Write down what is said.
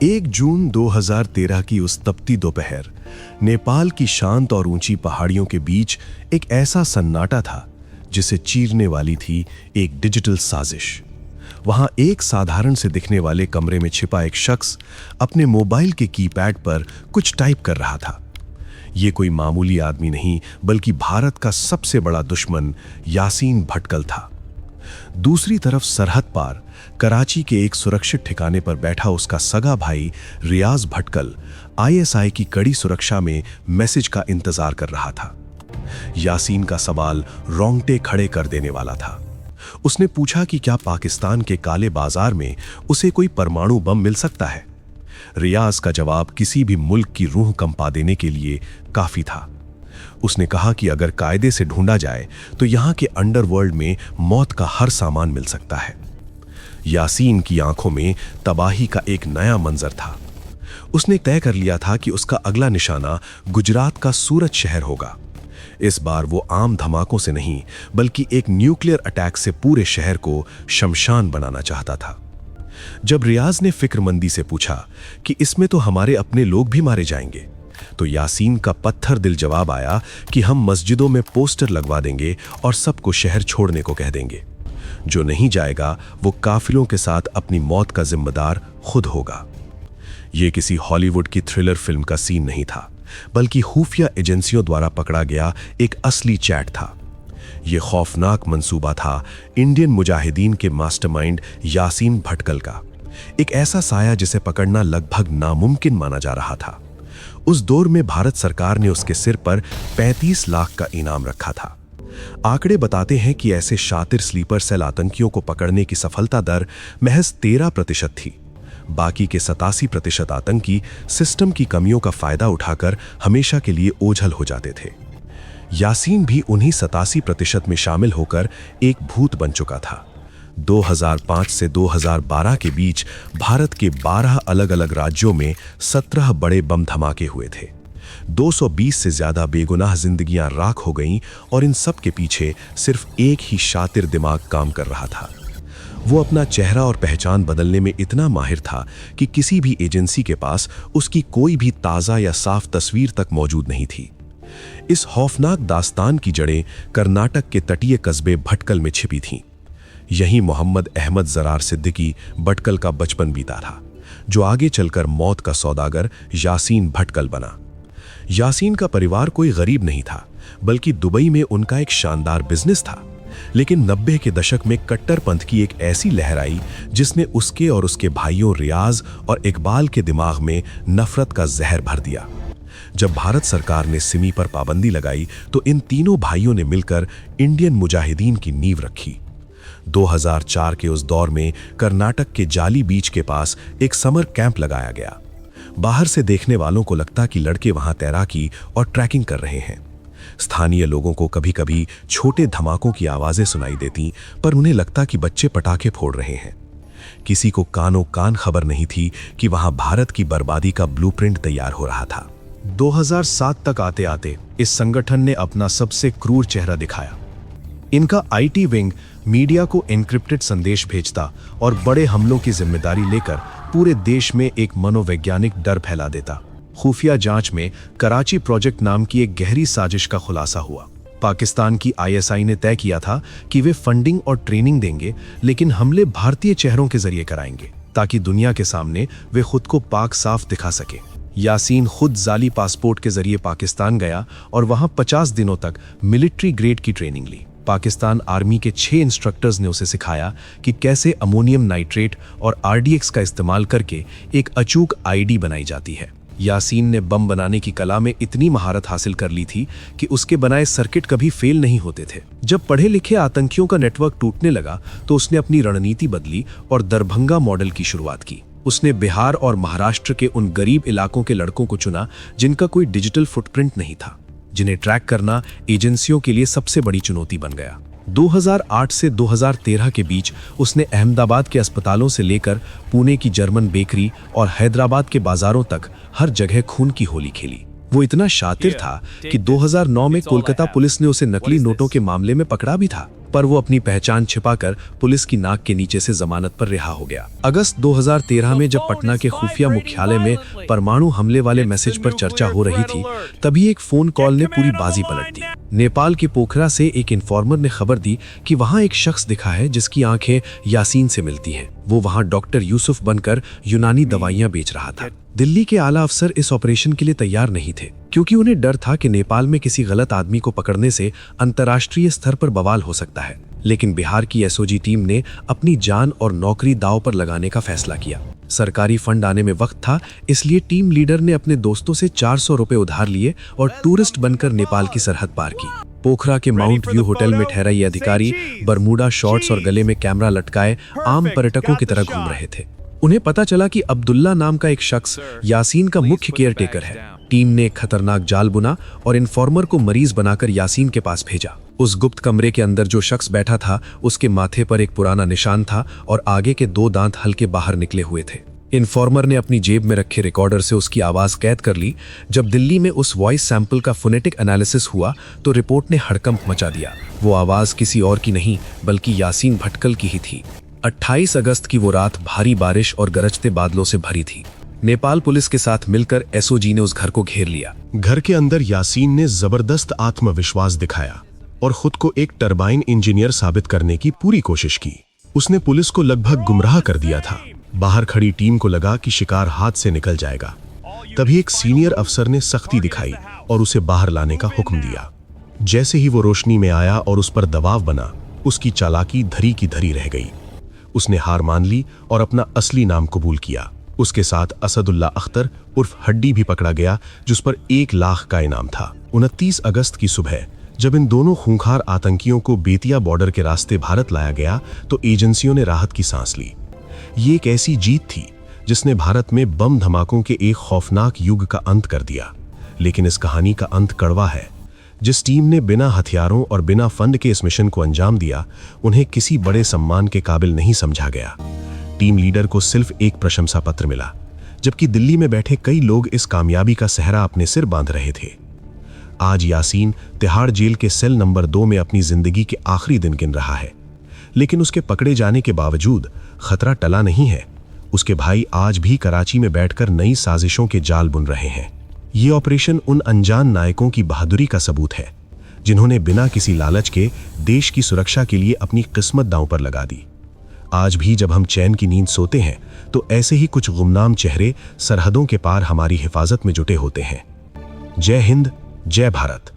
1 जून 2013 की उस तपती दोपहर नेपाल की शांत और ऊंची पहाड़ियों के बीच एक ऐसा सन्नाटा था जिसे चीरने वाली थी एक डिजिटल साजिश। वहां एक साधारण से दिखने वाले कमरे में छिपा एक शख्स अपने मोबाइल के कीपैड पर कुछ टाइप कर रहा था। ये कोई मामूली आदमी नहीं बल्कि भारत का सबसे बड़ा दुश्मन यासीन भटकल था। दूसरी तरफ सरहद पार कराची के एक सुरक्षित ठिकाने पर बैठा उसका सगा भाई रियाज भटकल आईएसआई की कड़ी सुरक्षा में मैसेज का इंतजार कर रहा था। यासीन का सवाल रोंगटे खड़े कर देने वाला था। उसने पूछा कि क्या पाकिस्तान के काले बाजार में उसे कोई परमाणु बम मिल सकता है। रियाज का जवाब किसी भी मुल्क की रूह कंपा देने के लिए काफी था। उसने कहा कि अगर कायदे से ढूंढा जाए तो यहां के अंडरवर्ल्ड में मौत का हर सामान मिल सकता है। यासीन की आंखों में तबाही का एक नया मंजर था। उसने तय कर लिया था कि उसका अगला निशाना गुजरात का सूरत शहर होगा। इस बार वो आम धमाकों से नहीं बल्कि एक न्यूक्लियर अटैक से पूरे शहर को शमशान बनाना चाहता था। जब रियाज ने फिक्रमंदी से पूछा कि इसमें तो हमारे अपने लोग भी मारे जाएंगे, तो यासीन का पत्थर दिल जवाब आया कि हम मस्जिदों में पोस्टर लगवा देंगे और सबको शहर छोड़ने को कह देंगे। जो नहीं जाएगा वो काफिलों के साथ अपनी मौत का जिम्मेदार खुद होगा। यह किसी हॉलीवुड की थ्रिलर फिल्म का सीन नहीं था बल्कि खुफिया एजेंसियों द्वारा पकड़ा गया एक असली चैट था। यह खौफनाक मंसूबा था इंडियन मुजाहिदीन के मास्टरमाइंड यासीन भटकल का, एक ऐसा साया जिसे पकड़ना लगभग नामुमकिन माना जा रहा था। उस दौर में भारत सरकार ने उसके सिर पर 35 लाख का इनाम रखा था। आंकड़े बताते हैं कि ऐसे शातिर स्लीपर सेल आतंकियों को पकड़ने की सफलता दर महज 13% थी। बाकी के 87% आतंकी सिस्टम की कमियों का फायदा उठाकर हमेशा के लिए ओझल हो जाते थे। यासीन भी उन्हीं 87% में शामिल होकर एक भूत बन चुका था। 2005 से 2012 के बीच भारत के 12 अलग अलग राज्यों में 17 बड़े बम धमाके हुए थे। 220 से ज्यादा बेगुनाह जिंदगियां राख हो गईं और इन सब के पीछे सिर्फ एक ही शातिर दिमाग काम कर रहा था। वो अपना चेहरा और पहचान बदलने में इतना माहिर था कि किसी भी एजेंसी के पास उसकी कोई भी ताज़ा या साफ तस्वीर तक मौजूद नहीं थी। इस खौफनाक दास्तान की जड़ें कर्नाटक के तटीय कस्बे भटकल में छिपी थीं। यहीं मोहम्मद अहमद जरार सिद्दीकी भटकल का बचपन बीता था, जो आगे चलकर मौत का सौदागर यासीन भटकल बना। यासीन का परिवार कोई गरीब नहीं था बल्कि दुबई में उनका एक शानदार बिजनेस था। लेकिन 90 के दशक में कट्टरपंथ की एक ऐसी लहर आई जिसने उसके और उसके भाइयों रियाज और इकबाल के दिमाग में नफरत का जहर भर दिया। जब भारत सरकार ने सिमी पर पाबंदी लगाई तो इन तीनों भाइयों ने मिलकर इंडियन मुजाहिदीन की नींव रखी। 2004 के उस दौर में कर्नाटक के जाली बीच के पास एक समर कैंप लगाया गया। बाहर से देखने वालों को लगता कि लड़के वहां तैराकी और ट्रैकिंग कर रहे हैं। स्थानीय लोगों को कभी कभी छोटे धमाकों की आवाजें सुनाई देती, पर उन्हें लगता कि बच्चे पटाखे फोड़ रहे हैं। किसी को कानों कान खबर नहीं थी कि वहां भारत की बर्बादी का ब्लूप्रिंट तैयार हो रहा था। 2007 तक आते आते इस संगठन ने अपना सबसे क्रूर चेहरा दिखाया। इनका आईटी विंग मीडिया को एन्क्रिप्टेड संदेश भेजता और बड़े हमलों की जिम्मेदारी लेकर पूरे देश में एक मनोवैज्ञानिक डर फैला देता। खुफिया जांच में कराची प्रोजेक्ट नाम की एक गहरी साजिश का खुलासा हुआ। पाकिस्तान की आईएसआई ने तय किया था कि वे फंडिंग और ट्रेनिंग देंगे, लेकिन हमले भारतीय चेहरों के जरिए कराएंगे ताकि दुनिया के सामने वे खुद को पाक साफ दिखा सके। यासीन खुद जाली पासपोर्ट के जरिए पाकिस्तान गया और वहां 50 दिनों तक मिलिट्री ग्रेड की ट्रेनिंग ली। पाकिस्तान आर्मी के 6 इंस्ट्रक्टर्स ने उसे सिखाया कि कैसे अमोनियम नाइट्रेट और आरडीएक्स का इस्तेमाल करके एक अचूक आईडी बनाई जाती है। यासीन ने बम बनाने की कला में इतनी महारत हासिल कर ली थी कि उसके बनाए सर्किट कभी फेल नहीं होते थे। जब पढ़े लिखे आतंकियों का नेटवर्क टूटने लगा तो उसने अपनी रणनीति बदली और दरभंगा मॉडल की शुरुआत की। उसने बिहार और महाराष्ट्र के उन गरीब इलाकों के लड़कों को चुना जिनका कोई डिजिटल फुटप्रिंट नहीं था, जिन्हें ट्रैक करना एजेंसियों के लिए सबसे बड़ी चुनौती बन गया। 2008 से 2013 के बीच उसने अहमदाबाद के अस्पतालों से लेकर पुणे की जर्मन बेकरी और हैदराबाद के बाजारों तक हर जगह खून की होली खेली। वो इतना शातिर था कि 2009 में कोलकाता पुलिस ने उसे नकली नोटों के मामले में पकड़ा भी था। पर वो अपनी पहचान छिपाकर पुलिस की नाक के नीचे से जमानत पर रिहा हो गया। अगस्त 2013 में जब पटना के खुफिया मुख्यालय में परमाणु हमले वाले मैसेज पर चर्चा हो रही थी, तभी एक फोन कॉल ने पूरी बाजी पलट दी। नेपाल के पोखरा से एक इन्फॉर्मर ने खबर दी कि वहां एक शख्स दिखा है जिसकी आंखें यासीन से मिलती हैं। वो वहां डॉक्टर यूसुफ बनकर यूनानी दवाइयां बेच रहा था। दिल्ली के आला अफसर इस ऑपरेशन के लिए तैयार नहीं थे, क्योंकि उन्हें डर था कि नेपाल में किसी गलत आदमी को पकड़ने से अंतर्राष्ट्रीय स्तर पर बवाल हो सकता है। लेकिन बिहार की एसओजी टीम ने अपनी जान और नौकरी दांव पर लगाने का फैसला किया। सरकारी फंड आने में वक्त था, इसलिए टीम लीडर ने अपने दोस्तों से 400 रुपए उधार लिए और टूरिस्ट बनकर नेपाल की सरहद पार की। पोखरा के माउंट व्यू होटल में ठहरा ये अधिकारी बरमूडा शॉर्ट्स और गले में कैमरा लटकाए आम पर्यटकों की तरह घूम रहे थे। उन्हें पता चला कि अब्दुल्ला नाम का एक शख्स यासीन का मुख्य केयरटेकर है। टीम ने एक खतरनाक जाल बुना और इन्फॉर्मर को मरीज बनाकर यासीन के पास भेजा। उस गुप्त कमरे के अंदर जो शख्स बैठा था, उसके माथे पर एक पुराना निशान था और आगे के 2 दांत हल्के बाहर निकले हुए थे। इन्फॉर्मर ने अपनी जेब में रखे रिकॉर्डर से उसकी आवाज कैद कर ली। जब दिल्ली में उस वॉइस सैंपल का फोनेटिक एनालिसिस हुआ तो रिपोर्ट ने हड़कंप मचा दिया। वो आवाज किसी और की नहीं बल्कि यासीन भटकल की ही थी। 28 अगस्त की वो रात भारी बारिश और गरजते बादलों से भरी थी। नेपाल पुलिस के साथ मिलकर एसओजी ने उस घर को घेर लिया। घर के अंदर यासीन ने जबरदस्त आत्मविश्वास दिखाया और खुद को एक टरबाइन इंजीनियर साबित करने की पूरी कोशिश की। उसने पुलिस को लगभग गुमराह कर दिया था। बाहर खड़ी टीम को लगा कि शिकार हाथ से निकल जाएगा। तभी एक सीनियर अफसर ने सख्ती दिखाई और उसे बाहर लाने का हुक्म दिया। जैसे ही वो रोशनी में आया और उस पर दबाव बना, उसकी चालाकी धरी की धरी रह गई। उसने हार मान ली और अपना असली नाम कबूल किया। उसके साथ असदुल्ला अख्तर उर्फ हड्डी भी पकड़ा गया, जिस पर 1 लाख का इनाम था। 29 अगस्त की सुबह जब इन दोनों खूंखार आतंकियों को बेतिया बॉर्डर के रास्ते भारत लाया गया तो एजेंसियों ने राहत की सांस ली। ये एक ऐसी जीत थी जिसने भारत में बम धमाकों के एक खौफनाक युग का अंत कर दिया। लेकिन इस कहानी का अंत कड़वा है। जिस टीम ने बिना हथियारों और बिना फंड के इस मिशन को अंजाम दिया, उन्हें किसी बड़े सम्मान के काबिल नहीं समझा गया। टीम लीडर को सिर्फ एक प्रशंसा पत्र मिला, जबकि दिल्ली में बैठे कई लोग इस कामयाबी का सहरा अपने सिर बांध रहे थे। आज यासीन तिहाड़ जेल के सेल नंबर 2 में अपनी जिंदगी के आखिरी दिन गिन रहा है। लेकिन उसके पकड़े जाने के बावजूद खतरा टला नहीं है। उसके भाई आज भी कराची में बैठकर नई साजिशों के जाल बुन रहे हैं। ये ऑपरेशन उन अनजान नायकों की बहादुरी का सबूत है, जिन्होंने बिना किसी लालच के देश की सुरक्षा के लिए अपनी किस्मत दांव पर लगा दी। आज भी जब हम चैन की नींद सोते हैं तो ऐसे ही कुछ गुमनाम चेहरे सरहदों के पार हमारी हिफाजत में जुटे होते हैं। जय हिंद, जय भारत।